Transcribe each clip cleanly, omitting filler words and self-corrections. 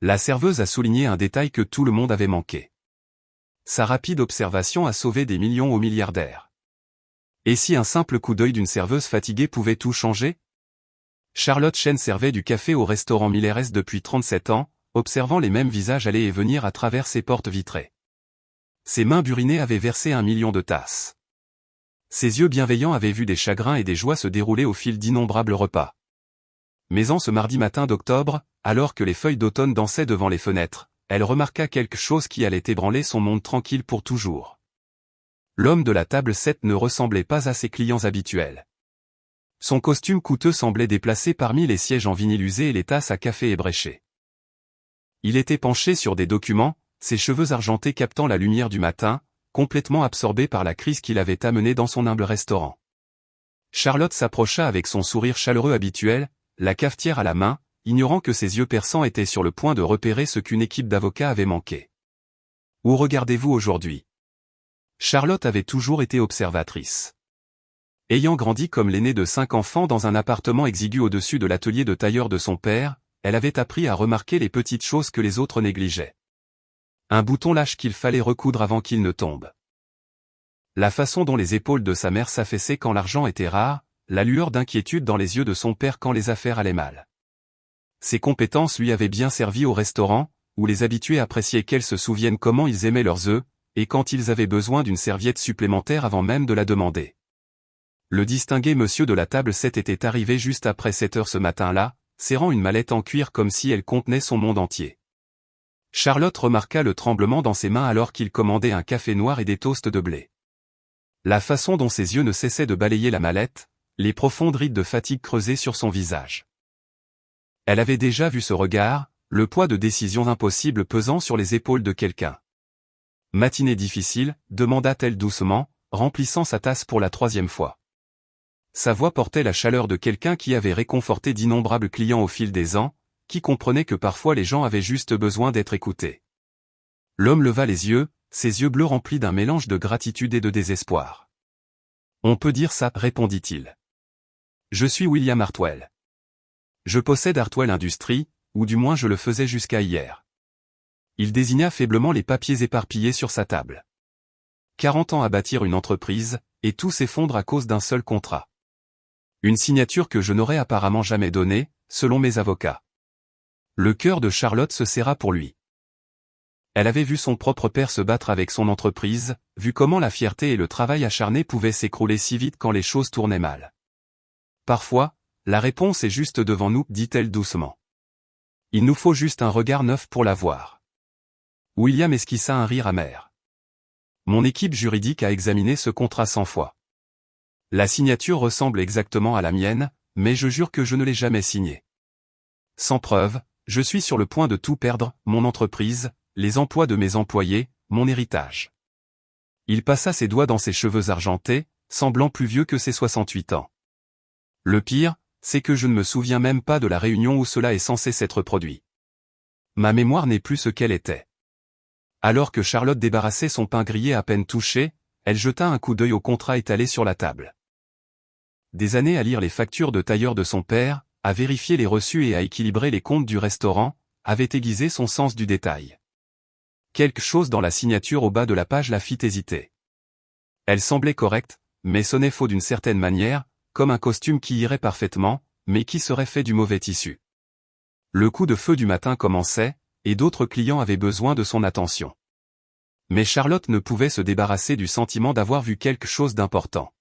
La serveuse a souligné un détail que tout le monde avait manqué. Sa rapide observation a sauvé des millions aux milliardaires. Et si un simple coup d'œil d'une serveuse fatiguée pouvait tout changer? Charlotte Chen servait du café au restaurant Milleres depuis 37 ans, observant les mêmes visages aller et venir à travers ses portes vitrées. Ses mains burinées avaient versé 1 million de tasses. Ses yeux bienveillants avaient vu des chagrins et des joies se dérouler au fil d'innombrables repas. Mais en ce mardi matin d'octobre, alors que les feuilles d'automne dansaient devant les fenêtres, elle remarqua quelque chose qui allait ébranler son monde tranquille pour toujours. L'homme de la table 7 ne ressemblait pas à ses clients habituels. Son costume coûteux semblait déplacé parmi les sièges en vinyle usé et les tasses à café ébréchées. Il était penché sur des documents, ses cheveux argentés captant la lumière du matin, complètement absorbé par la crise qu'il avait amenée dans son humble restaurant. Charlotte s'approcha avec son sourire chaleureux habituel, la cafetière à la main, ignorant que ses yeux perçants étaient sur le point de repérer ce qu'une équipe d'avocats avait manqué. « Où regardez-vous aujourd'hui » Charlotte avait toujours été observatrice. Ayant grandi comme l'aînée de 5 enfants dans un appartement exigu au-dessus de l'atelier de tailleur de son père, elle avait appris à remarquer les petites choses que les autres négligeaient. Un bouton lâche qu'il fallait recoudre avant qu'il ne tombe. La façon dont les épaules de sa mère s'affaissaient quand l'argent était rare, la lueur d'inquiétude dans les yeux de son père quand les affaires allaient mal. Ses compétences lui avaient bien servi au restaurant, où les habitués appréciaient qu'elle se souvienne comment ils aimaient leurs œufs, et quand ils avaient besoin d'une serviette supplémentaire avant même de la demander. Le distingué monsieur de la table 7 était arrivé juste après 7 heures ce matin-là, serrant une mallette en cuir comme si elle contenait son monde entier. Charlotte remarqua le tremblement dans ses mains alors qu'il commandait un café noir et des toasts de blé. La façon dont ses yeux ne cessaient de balayer la mallette, les profondes rides de fatigue creusées sur son visage. Elle avait déjà vu ce regard, le poids de décisions impossibles pesant sur les épaules de quelqu'un. « Matinée difficile » demanda-t-elle doucement, remplissant sa tasse pour la 3e fois. Sa voix portait la chaleur de quelqu'un qui avait réconforté d'innombrables clients au fil des ans, qui comprenait que parfois les gens avaient juste besoin d'être écoutés. L'homme leva les yeux, ses yeux bleus remplis d'un mélange de gratitude et de désespoir. « On peut dire ça, répondit-il. Je suis William Hartwell. Je possède Hartwell Industries, ou du moins je le faisais jusqu'à hier. » Il désigna faiblement les papiers éparpillés sur sa table. 40 ans à bâtir une entreprise, et tout s'effondre à cause d'un seul contrat. Une signature que je n'aurais apparemment jamais donnée, selon mes avocats. Le cœur de Charlotte se serra pour lui. Elle avait vu son propre père se battre avec son entreprise, vu comment la fierté et le travail acharné pouvaient s'écrouler si vite quand les choses tournaient mal. Parfois, la réponse est juste devant nous, dit-elle doucement. Il nous faut juste un regard neuf pour la voir. William esquissa un rire amer. Mon équipe juridique a examiné ce contrat 100 fois. La signature ressemble exactement à la mienne, mais je jure que je ne l'ai jamais signée. Sans preuve, je suis sur le point de tout perdre, mon entreprise, les emplois de mes employés, mon héritage. Il passa ses doigts dans ses cheveux argentés, semblant plus vieux que ses 68 ans. Le pire, c'est que je ne me souviens même pas de la réunion où cela est censé s'être produit. Ma mémoire n'est plus ce qu'elle était. Alors que Charlotte débarrassait son pain grillé à peine touché, elle jeta un coup d'œil au contrat étalé sur la table. Des années à lire les factures de tailleur de son père, à vérifier les reçus et à équilibrer les comptes du restaurant, avait aiguisé son sens du détail. Quelque chose dans la signature au bas de la page la fit hésiter. Elle semblait correcte, mais sonnait faux d'une certaine manière, comme un costume qui irait parfaitement, mais qui serait fait du mauvais tissu. Le coup de feu du matin commençait, et d'autres clients avaient besoin de son attention. Mais Charlotte ne pouvait se débarrasser du sentiment d'avoir vu quelque chose d'important.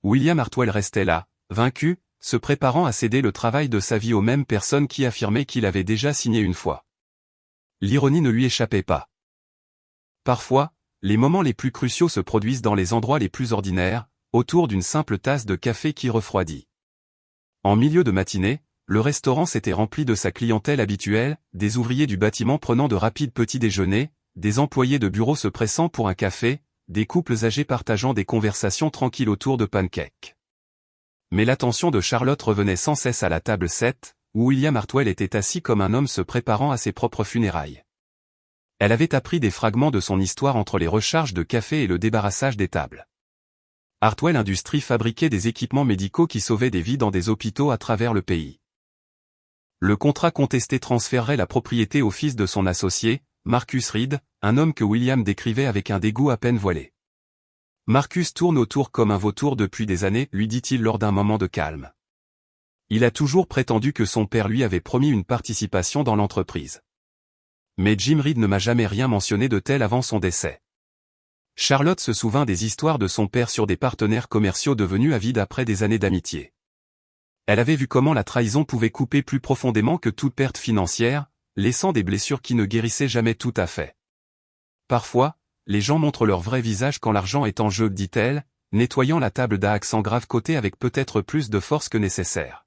William Hartwell restait là, vaincu, se préparant à céder le travail de sa vie aux mêmes personnes qui affirmaient qu'il avait déjà signé une fois. L'ironie ne lui échappait pas. Parfois, les moments les plus cruciaux se produisent dans les endroits les plus ordinaires, autour d'une simple tasse de café qui refroidit. En milieu de matinée, le restaurant s'était rempli de sa clientèle habituelle, des ouvriers du bâtiment prenant de rapides petits déjeuners, des employés de bureau se pressant pour un café, des couples âgés partageant des conversations tranquilles autour de pancakes. Mais l'attention de Charlotte revenait sans cesse à la table 7, où William Hartwell était assis comme un homme se préparant à ses propres funérailles. Elle avait appris des fragments de son histoire entre les recharges de café et le débarrassage des tables. Hartwell Industries fabriquait des équipements médicaux qui sauvaient des vies dans des hôpitaux à travers le pays. Le contrat contesté transférerait la propriété au fils de son associé, Marcus Reed, un homme que William décrivait avec un dégoût à peine voilé. Marcus tourne autour comme un vautour depuis des années, lui dit-il lors d'un moment de calme. Il a toujours prétendu que son père lui avait promis une participation dans l'entreprise. Mais Jim Reed ne m'a jamais rien mentionné de tel avant son décès. Charlotte se souvint des histoires de son père sur des partenaires commerciaux devenus avides après des années d'amitié. Elle avait vu comment la trahison pouvait couper plus profondément que toute perte financière, laissant des blessures qui ne guérissaient jamais tout à fait. Parfois, les gens montrent leur vrai visage quand l'argent est en jeu, dit-elle, nettoyant la table d'accent grave côté avec peut-être plus de force que nécessaire.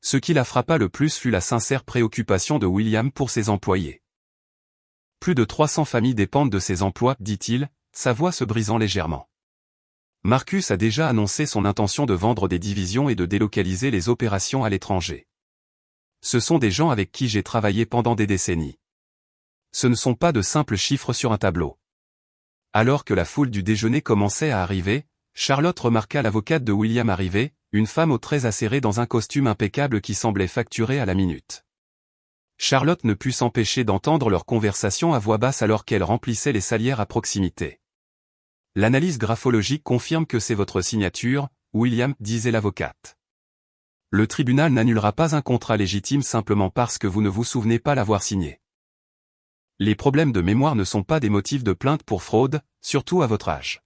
Ce qui la frappa le plus fut la sincère préoccupation de William pour ses employés. Plus de 300 familles dépendent de ses emplois, dit-il, sa voix se brisant légèrement. Marcus a déjà annoncé son intention de vendre des divisions et de délocaliser les opérations à l'étranger. Ce sont des gens avec qui j'ai travaillé pendant des décennies. Ce ne sont pas de simples chiffres sur un tableau. Alors que la foule du déjeuner commençait à arriver, Charlotte remarqua l'avocate de William arriver, une femme aux traits acérés dans un costume impeccable qui semblait facturé à la minute. Charlotte ne put s'empêcher d'entendre leur conversation à voix basse alors qu'elle remplissait les salières à proximité. L'analyse graphologique confirme que c'est votre signature, William, disait l'avocate. Le tribunal n'annulera pas un contrat légitime simplement parce que vous ne vous souvenez pas l'avoir signé. Les problèmes de mémoire ne sont pas des motifs de plainte pour fraude, surtout à votre âge.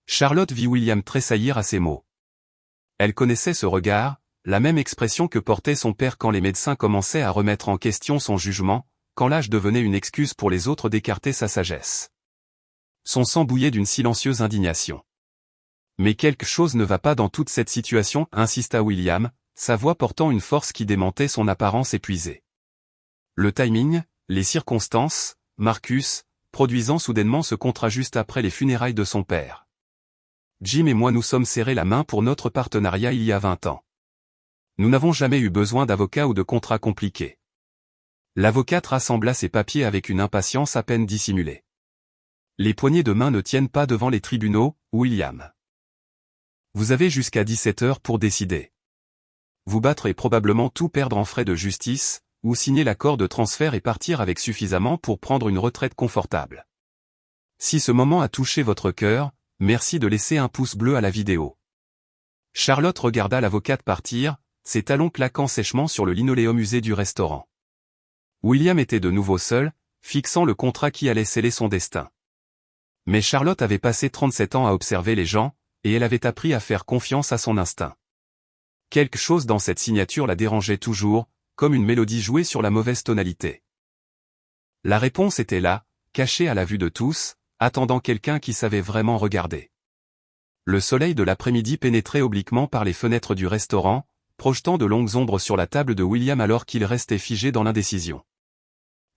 Charlotte vit William tressaillir à ces mots. Elle connaissait ce regard, la même expression que portait son père quand les médecins commençaient à remettre en question son jugement, quand l'âge devenait une excuse pour les autres d'écarter sa sagesse. Son sang bouillait d'une silencieuse indignation. Mais quelque chose ne va pas dans toute cette situation, insista William, sa voix portant une force qui démentait son apparence épuisée. Le timing, les circonstances, Marcus, produisant soudainement ce contrat juste après les funérailles de son père. Jim et moi nous sommes serrés la main pour notre partenariat il y a 20 ans. Nous n'avons jamais eu besoin d'avocat ou de contrat compliqué. L'avocate rassembla ses papiers avec une impatience à peine dissimulée. Les poignées de main ne tiennent pas devant les tribunaux, William. Vous avez jusqu'à 17 heures pour décider. Vous battre et probablement tout perdre en frais de justice, ou signer l'accord de transfert et partir avec suffisamment pour prendre une retraite confortable. Si ce moment a touché votre cœur, merci de laisser un pouce bleu à la vidéo. Charlotte regarda l'avocate partir, ses talons claquant sèchement sur le linoléum usé du restaurant. William était de nouveau seul, fixant le contrat qui allait sceller son destin. Mais Charlotte avait passé 37 ans à observer les gens, et elle avait appris à faire confiance à son instinct. Quelque chose dans cette signature la dérangeait toujours, comme une mélodie jouée sur la mauvaise tonalité. La réponse était là, cachée à la vue de tous, attendant quelqu'un qui savait vraiment regarder. Le soleil de l'après-midi pénétrait obliquement par les fenêtres du restaurant, projetant de longues ombres sur la table de William alors qu'il restait figé dans l'indécision.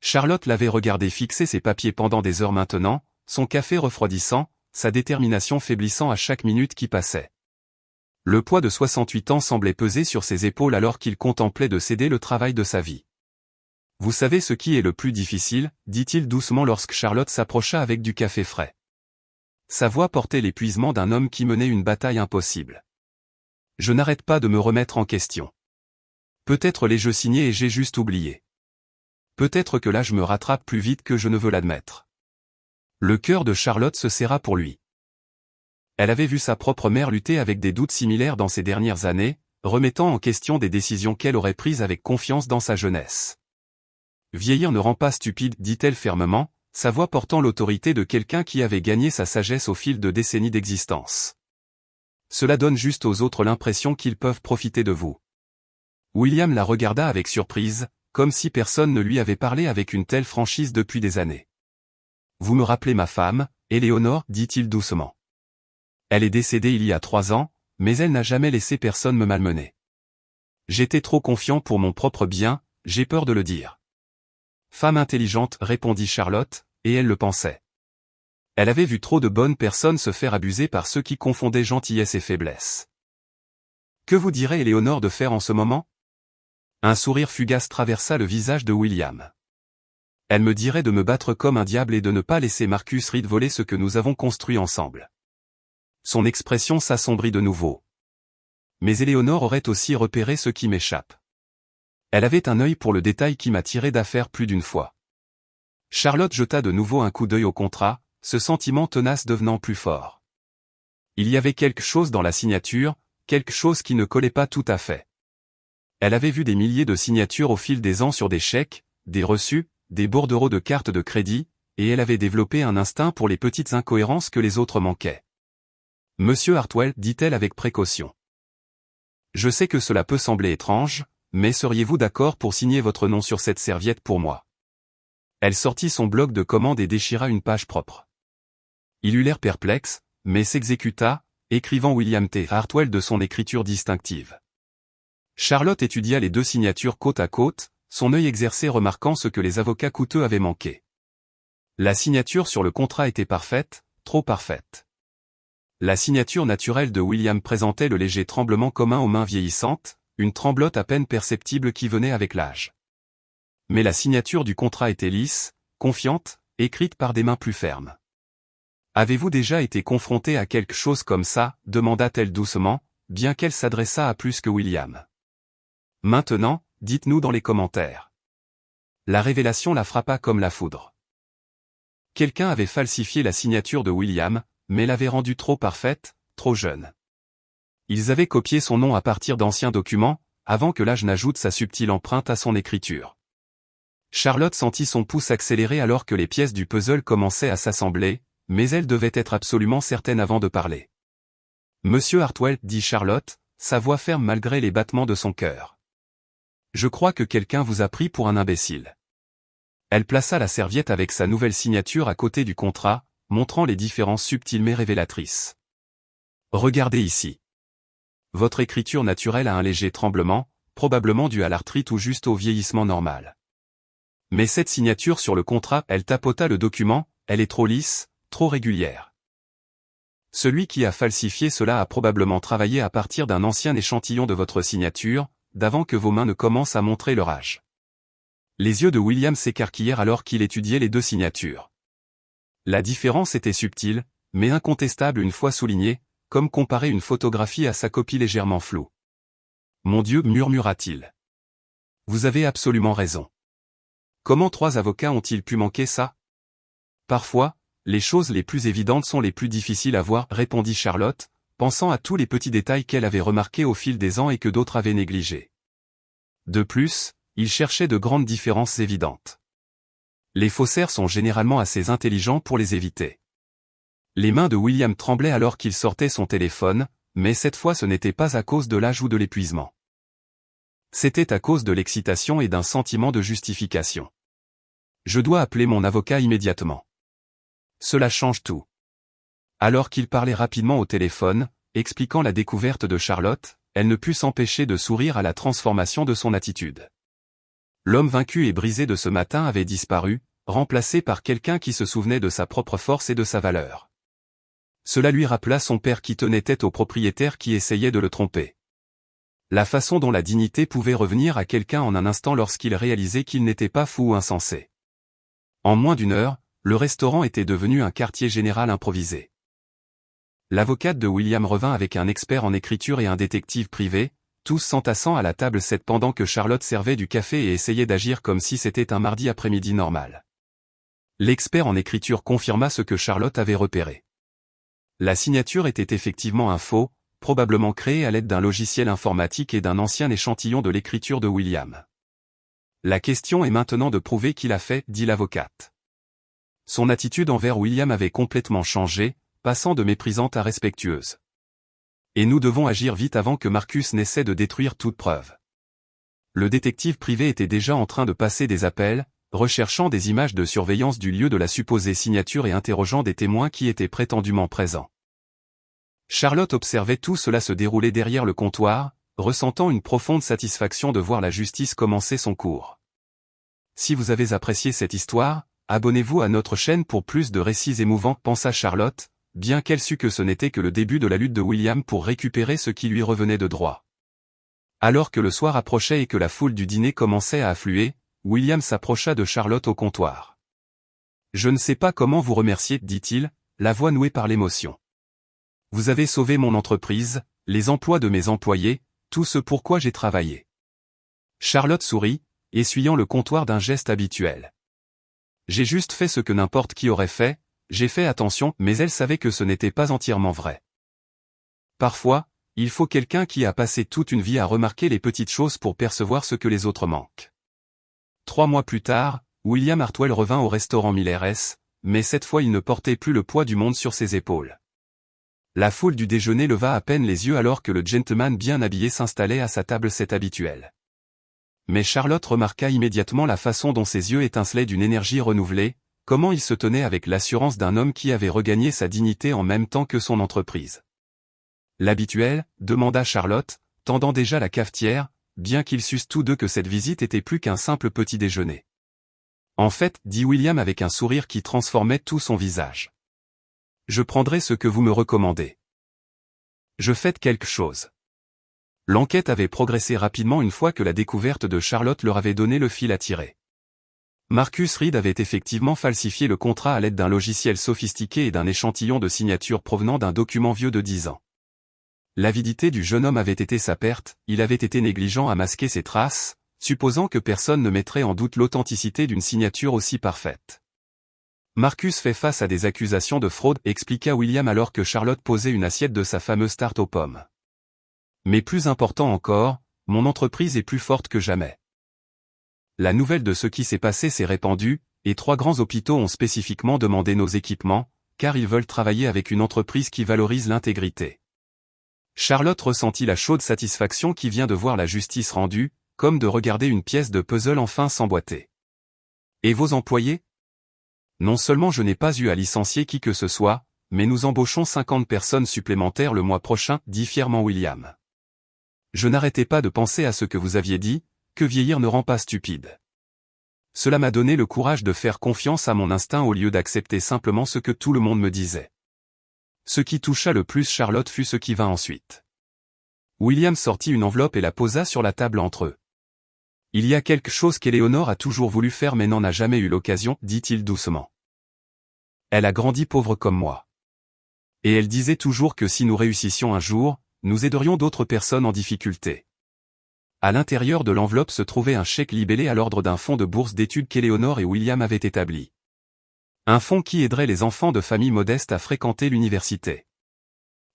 Charlotte l'avait regardé fixer ses papiers pendant des heures maintenant, son café refroidissant, sa détermination faiblissant à chaque minute qui passait. Le poids de 68 ans semblait peser sur ses épaules alors qu'il contemplait de céder le travail de sa vie. « Vous savez ce qui est le plus difficile » dit-il doucement lorsque Charlotte s'approcha avec du café frais. Sa voix portait l'épuisement d'un homme qui menait une bataille impossible. « Je n'arrête pas de me remettre en question. Peut-être l'ai-je signé et j'ai juste oublié. Peut-être que là je me rattrape plus vite que je ne veux l'admettre. » Le cœur de Charlotte se serra pour lui. Elle avait vu sa propre mère lutter avec des doutes similaires dans ces dernières années, remettant en question des décisions qu'elle aurait prises avec confiance dans sa jeunesse. Vieillir ne rend pas stupide, dit-elle fermement, sa voix portant l'autorité de quelqu'un qui avait gagné sa sagesse au fil de décennies d'existence. Cela donne juste aux autres l'impression qu'ils peuvent profiter de vous. William la regarda avec surprise, comme si personne ne lui avait parlé avec une telle franchise depuis des années. Vous me rappelez ma femme, Éléonore, dit-il doucement. Elle est décédée il y a 3 ans, mais elle n'a jamais laissé personne me malmener. J'étais trop confiant pour mon propre bien, j'ai peur de le dire. Femme intelligente, répondit Charlotte, et elle le pensait. Elle avait vu trop de bonnes personnes se faire abuser par ceux qui confondaient gentillesse et faiblesse. Que vous dirait Éléonore de faire en ce moment ? Un sourire fugace traversa le visage de William. Elle me dirait de me battre comme un diable et de ne pas laisser Marcus Reed voler ce que nous avons construit ensemble. Son expression s'assombrit de nouveau. Mais Éléonore aurait aussi repéré ce qui m'échappe. Elle avait un œil pour le détail qui m'a tiré d'affaire plus d'une fois. Charlotte jeta de nouveau un coup d'œil au contrat, ce sentiment tenace devenant plus fort. Il y avait quelque chose dans la signature, quelque chose qui ne collait pas tout à fait. Elle avait vu des milliers de signatures au fil des ans sur des chèques, des reçus, des bordereaux de cartes de crédit, et elle avait développé un instinct pour les petites incohérences que les autres manquaient. « Monsieur Hartwell, dit-elle avec précaution. Je sais que cela peut sembler étrange, mais seriez-vous d'accord pour signer votre nom sur cette serviette pour moi ?» Elle sortit son bloc de commande et déchira une page propre. Il eut l'air perplexe, mais s'exécuta, écrivant William T. Hartwell de son écriture distinctive. Charlotte étudia les deux signatures côte à côte, son œil exercé remarquant ce que les avocats coûteux avaient manqué. La signature sur le contrat était parfaite, trop parfaite. La signature naturelle de William présentait le léger tremblement commun aux mains vieillissantes, une tremblote à peine perceptible qui venait avec l'âge. Mais la signature du contrat était lisse, confiante, écrite par des mains plus fermes. « Avez-vous déjà été confronté à quelque chose comme ça ?» demanda-t-elle doucement, bien qu'elle s'adressât à plus que William. « Maintenant, dites-nous dans les commentaires. » La révélation la frappa comme la foudre. Quelqu'un avait falsifié la signature de William, mais l'avait rendue trop parfaite, trop jeune. Ils avaient copié son nom à partir d'anciens documents, avant que l'âge n'ajoute sa subtile empreinte à son écriture. Charlotte sentit son pouce accélérer alors que les pièces du puzzle commençaient à s'assembler, mais elle devait être absolument certaine avant de parler. « Monsieur Hartwell, dit Charlotte, sa voix ferme malgré les battements de son cœur. Je crois que quelqu'un vous a pris pour un imbécile. » Elle plaça la serviette avec sa nouvelle signature à côté du contrat, montrant les différences subtiles mais révélatrices. « Regardez ici. Votre écriture naturelle a un léger tremblement, probablement dû à l'arthrite ou juste au vieillissement normal. Mais cette signature sur le contrat, elle tapota le document, elle est trop lisse, trop régulière. Celui qui a falsifié cela a probablement travaillé à partir d'un ancien échantillon de votre signature, d'avant que vos mains ne commencent à montrer leur âge. » Les yeux de William s'écarquillèrent alors qu'il étudiait les deux signatures. La différence était subtile, mais incontestable une fois soulignée, comme comparer une photographie à sa copie légèrement floue. « Mon Dieu, murmura-t-il. Vous avez absolument raison. Comment 3 avocats ont-ils pu manquer ça? Parfois, les choses les plus évidentes sont les plus difficiles à voir, répondit Charlotte, pensant à tous les petits détails qu'elle avait remarqués au fil des ans et que d'autres avaient négligés. De plus, il cherchait de grandes différences évidentes. Les faussaires sont généralement assez intelligents pour les éviter. Les mains de William tremblaient alors qu'il sortait son téléphone, mais cette fois ce n'était pas à cause de l'âge ou de l'épuisement. C'était à cause de l'excitation et d'un sentiment de justification. Je dois appeler mon avocat immédiatement. Cela change tout. Alors qu'il parlait rapidement au téléphone, expliquant la découverte de Charlotte, elle ne put s'empêcher de sourire à la transformation de son attitude. L'homme vaincu et brisé de ce matin avait disparu, remplacé par quelqu'un qui se souvenait de sa propre force et de sa valeur. Cela lui rappela son père qui tenait tête au propriétaire qui essayait de le tromper. La façon dont la dignité pouvait revenir à quelqu'un en un instant lorsqu'il réalisait qu'il n'était pas fou ou insensé. En moins d'une heure, le restaurant était devenu un quartier général improvisé. L'avocate de William revint avec un expert en écriture et un détective privé, tous s'entassant à la table pendant que Charlotte servait du café et essayait d'agir comme si c'était un mardi après-midi normal. L'expert en écriture confirma ce que Charlotte avait repéré. La signature était effectivement un faux, probablement créé à l'aide d'un logiciel informatique et d'un ancien échantillon de l'écriture de William. La question est maintenant de prouver qui l'a fait, dit l'avocate. Son attitude envers William avait complètement changé, passant de méprisante à respectueuse. Et nous devons agir vite avant que Marcus n'essaie de détruire toute preuve. Le détective privé était déjà en train de passer des appels, recherchant des images de surveillance du lieu de la supposée signature et interrogeant des témoins qui étaient prétendument présents. Charlotte observait tout cela se dérouler derrière le comptoir, ressentant une profonde satisfaction de voir la justice commencer son cours. Si vous avez apprécié cette histoire, abonnez-vous à notre chaîne pour plus de récits émouvants, pensa Charlotte, bien qu'elle sût que ce n'était que le début de la lutte de William pour récupérer ce qui lui revenait de droit. Alors que le soir approchait et que la foule du dîner commençait à affluer, William s'approcha de Charlotte au comptoir. « Je ne sais pas comment vous remercier, dit-il, la voix nouée par l'émotion. Vous avez sauvé mon entreprise, les emplois de mes employés, tout ce pour quoi j'ai travaillé. Charlotte sourit, essuyant le comptoir d'un geste habituel. J'ai juste fait ce que n'importe qui aurait fait, j'ai fait attention, mais elle savait que ce n'était pas entièrement vrai. Parfois, il faut quelqu'un qui a passé toute une vie à remarquer les petites choses pour percevoir ce que les autres manquent. 3 mois plus tard, William Hartwell revint au restaurant Miller S, mais cette fois il ne portait plus le poids du monde sur ses épaules. La foule du déjeuner leva à peine les yeux alors que le gentleman bien habillé s'installait à sa table habituelle. Mais Charlotte remarqua immédiatement la façon dont ses yeux étincelaient d'une énergie renouvelée, comment il se tenait avec l'assurance d'un homme qui avait regagné sa dignité en même temps que son entreprise. L'habituel, demanda Charlotte, tendant déjà la cafetière, bien qu'ils sussent tous deux que cette visite était plus qu'un simple petit déjeuner. En fait, dit William avec un sourire qui transformait tout son visage. Je prendrai ce que vous me recommandez. Je faites quelque chose. L'enquête avait progressé rapidement une fois que la découverte de Charlotte leur avait donné le fil à tirer. Marcus Reed avait effectivement falsifié le contrat à l'aide d'un logiciel sophistiqué et d'un échantillon de signature provenant d'un document vieux de 10 ans. L'avidité du jeune homme avait été sa perte, il avait été négligent à masquer ses traces, supposant que personne ne mettrait en doute l'authenticité d'une signature aussi parfaite. Marcus fait face à des accusations de fraude, expliqua William alors que Charlotte posait une assiette de sa fameuse tarte aux pommes. Mais plus important encore, mon entreprise est plus forte que jamais. La nouvelle de ce qui s'est passé s'est répandue, et 3 grands hôpitaux ont spécifiquement demandé nos équipements, car ils veulent travailler avec une entreprise qui valorise l'intégrité. Charlotte ressentit la chaude satisfaction qui vient de voir la justice rendue, comme de regarder une pièce de puzzle enfin s'emboîter. Et vos employés? Non seulement je n'ai pas eu à licencier qui que ce soit, mais nous embauchons 50 personnes supplémentaires le mois prochain, dit fièrement William. Je n'arrêtais pas de penser à ce que vous aviez dit, que vieillir ne rend pas stupide. Cela m'a donné le courage de faire confiance à mon instinct au lieu d'accepter simplement ce que tout le monde me disait. Ce qui toucha le plus Charlotte fut ce qui vint ensuite. William sortit une enveloppe et la posa sur la table entre eux. Il y a quelque chose qu'Éléonore a toujours voulu faire mais n'en a jamais eu l'occasion, dit-il doucement. Elle a grandi pauvre comme moi. Et elle disait toujours que si nous réussissions un jour, nous aiderions d'autres personnes en difficulté. À l'intérieur de l'enveloppe se trouvait un chèque libellé à l'ordre d'un fonds de bourse d'études qu'Éléonore et William avaient établi. Un fonds qui aiderait les enfants de familles modestes à fréquenter l'université.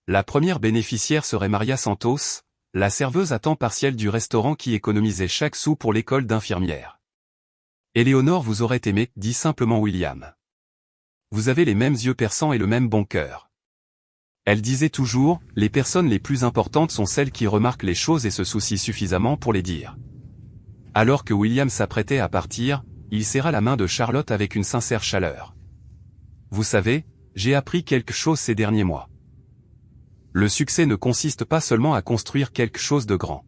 La première bénéficiaire serait Maria Santos, la serveuse à temps partiel du restaurant qui économisait chaque sou pour l'école d'infirmière. Éléonore vous aurait aimé, dit simplement William. Vous avez les mêmes yeux perçants et le même bon cœur. Elle disait toujours, les personnes les plus importantes sont celles qui remarquent les choses et se soucient suffisamment pour les dire. Alors que William s'apprêtait à partir, il serra la main de Charlotte avec une sincère chaleur. Vous savez, j'ai appris quelque chose ces derniers mois. Le succès ne consiste pas seulement à construire quelque chose de grand.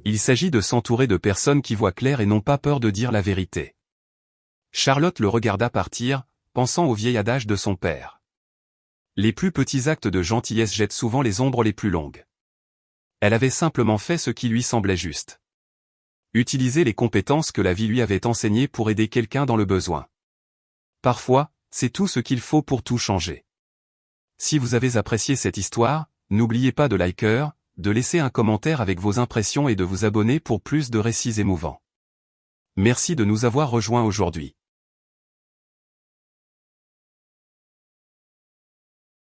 Il s'agit de s'entourer de personnes qui voient clair et n'ont pas peur de dire la vérité. Charlotte le regarda partir, pensant au vieil adage de son père. Les plus petits actes de gentillesse jettent souvent les ombres les plus longues. Elle avait simplement fait ce qui lui semblait juste. Utiliser les compétences que la vie lui avait enseignées pour aider quelqu'un dans le besoin. Parfois, c'est tout ce qu'il faut pour tout changer. Si vous avez apprécié cette histoire, n'oubliez pas de liker, de laisser un commentaire avec vos impressions et de vous abonner pour plus de récits émouvants. Merci de nous avoir rejoints aujourd'hui.